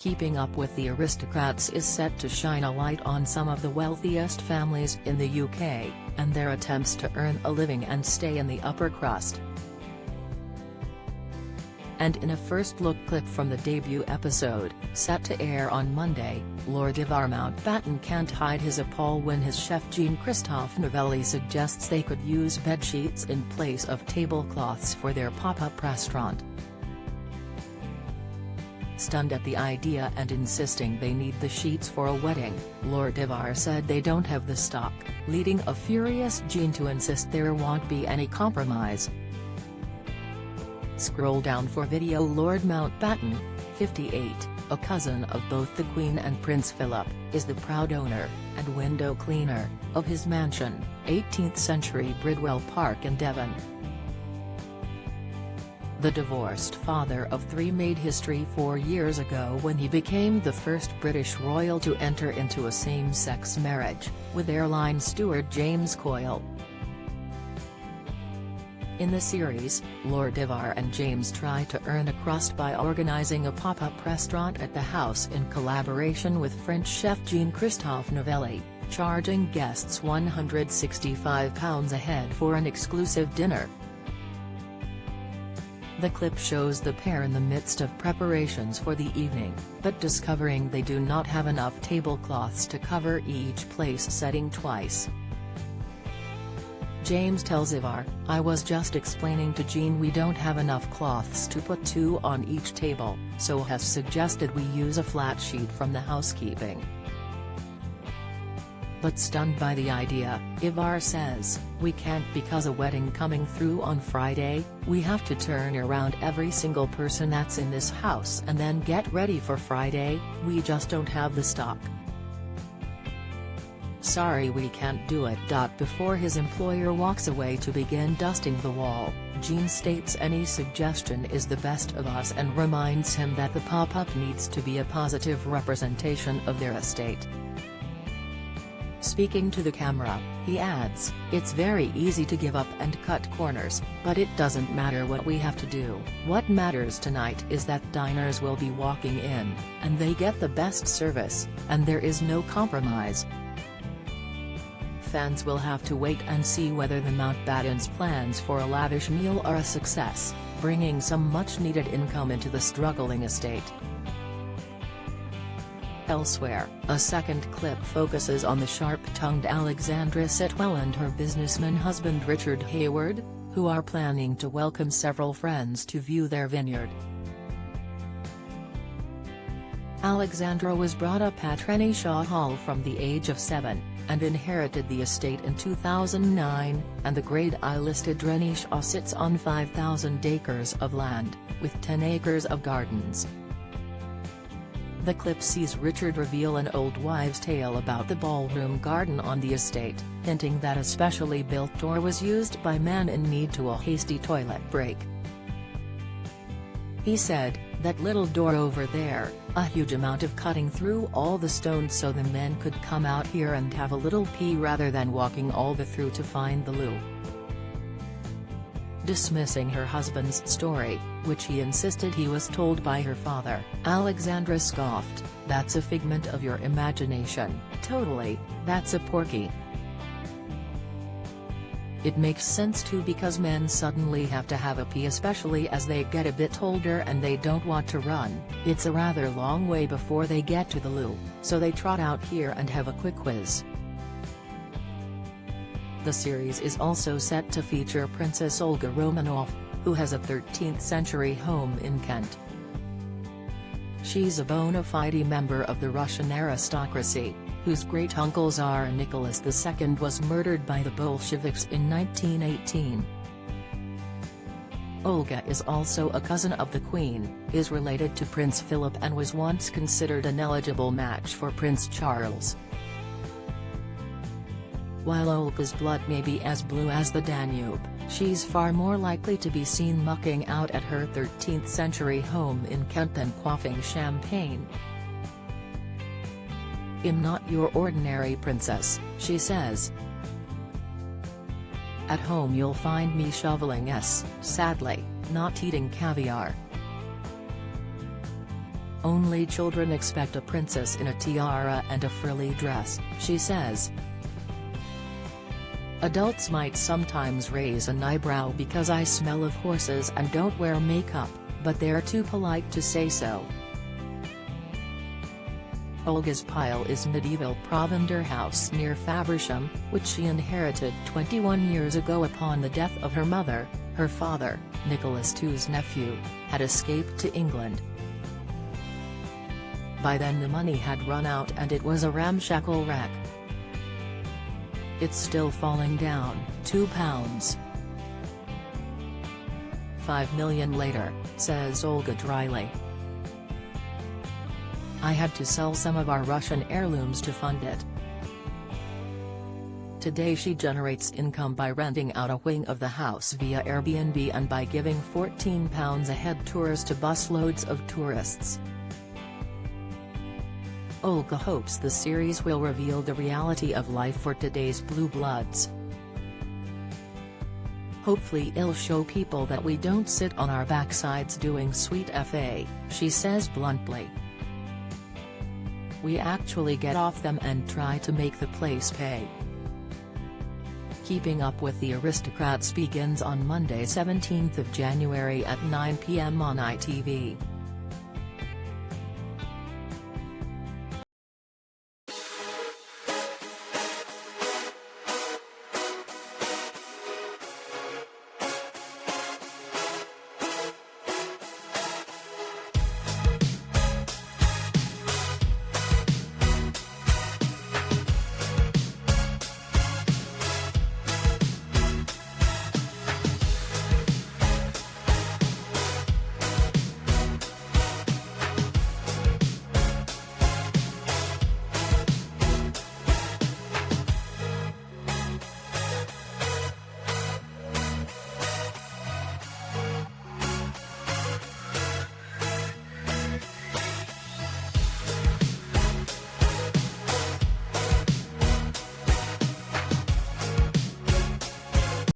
Keeping Up with the Aristocrats is set to shine a light on some of the wealthiest families in the UK, and their attempts to earn a living and stay in the upper crust. And in a first-look clip from the debut episode, set to air on Monday, Lord Ivar Mountbatten can't hide his appall when his chef Jean-Christophe Novelli suggests they could use bedsheets in place of tablecloths for their pop-up restaurant. Stunned at the idea and insisting they need the sheets for a wedding, Lord Ivar said they don't have the stock, leading a furious Jean to insist there won't be any compromise. Scroll down for video. Lord Mountbatten, 58, a cousin of both the Queen and Prince Philip, is the proud owner, and window cleaner, of his mansion, 18th-century Bridwell Park in Devon. The divorced father of three made history 4 years ago when he became the first British royal to enter into a same-sex marriage, with airline steward James Coyle. In the series, Lord Ivar and James try to earn a crust by organising a pop-up restaurant at the house in collaboration with French chef Jean-Christophe Novelli, charging guests £165 a head for an exclusive dinner. The clip shows the pair in the midst of preparations for the evening, but discovering they do not have enough tablecloths to cover each place setting twice. James tells Ivar, "I was just explaining to Jean we don't have enough cloths to put 2 on each table, so has suggested we use a flat sheet from the housekeeping." But stunned by the idea, Ivar says, "We can't because a wedding coming through on Friday, we have to turn around every single person that's in this house and then get ready for Friday, we just don't have the stock. Sorry, we can't do it." Before his employer walks away to begin dusting the wall, Jean states any suggestion is the best of us and reminds him that the pop-up needs to be a positive representation of their estate. Speaking to the camera, he adds, "It's very easy to give up and cut corners, but it doesn't matter what we have to do. What matters tonight is that diners will be walking in, and they get the best service, and there is no compromise." Fans will have to wait and see whether the Mountbattens' plans for a lavish meal are a success, bringing some much-needed income into the struggling estate. Elsewhere, a second clip focuses on the sharp-tongued Alexandra Sitwell and her businessman husband Richard Hayward, who are planning to welcome several friends to view their vineyard. Alexandra was brought up at Renishaw Hall from the age of 7, and inherited the estate in 2009, and the Grade I-listed Renishaw sits on 5,000 acres of land, with 10 acres of gardens. The clip sees Richard reveal an old wives' tale about the ballroom garden on the estate, hinting that a specially built door was used by men in need to a hasty toilet break. He said, "That little door over there, a huge amount of cutting through all the stones so the men could come out here and have a little pee rather than walking all the through to find the loo." Dismissing her husband's story, which he insisted he was told by her father, Alexandra scoffed, "That's a figment of your imagination, totally, that's a porky." It makes sense too, because men suddenly have to have a pee, especially as they get a bit older and they don't want to run. It's a rather long way before they get to the loo, so they trot out here and have a quick whiz. The series is also set to feature Princess Olga Romanov, who has a 13th-century home in Kent. She's a bona fide member of the Russian aristocracy, whose great-uncle Tsar Nicholas II was murdered by the Bolsheviks in 1918. Olga is also a cousin of the Queen, is related to Prince Philip and was once considered an eligible match for Prince Charles. While Olga's blood may be as blue as the Danube, she's far more likely to be seen mucking out at her 13th-century home in Kent than quaffing champagne. "I'm not your ordinary princess," she says. "At home you'll find me shoveling sadly, not eating caviar." Only children expect a princess in a tiara and a frilly dress, she says. Adults might sometimes raise an eyebrow because I smell of horses and don't wear makeup, but they're too polite to say so. Olga's pile is medieval Provender house near Faversham, which she inherited 21 years ago upon the death of her mother. Her father, Nicholas II's nephew, had escaped to England. By then the money had run out and it was a ramshackle wreck. It's still falling down, £2. 5 million later, says Olga dryly. I had to sell some of our Russian heirlooms to fund it. Today she generates income by renting out a wing of the house via Airbnb and by giving £14 a head tours to busloads of tourists. Olga hopes the series will reveal the reality of life for today's blue bloods. Hopefully it'll show people that we don't sit on our backsides doing sweet FA, she says bluntly. We actually get off them and try to make the place pay. Keeping Up with the Aristocrats begins on Monday 17th of January at 9 p.m. on ITV.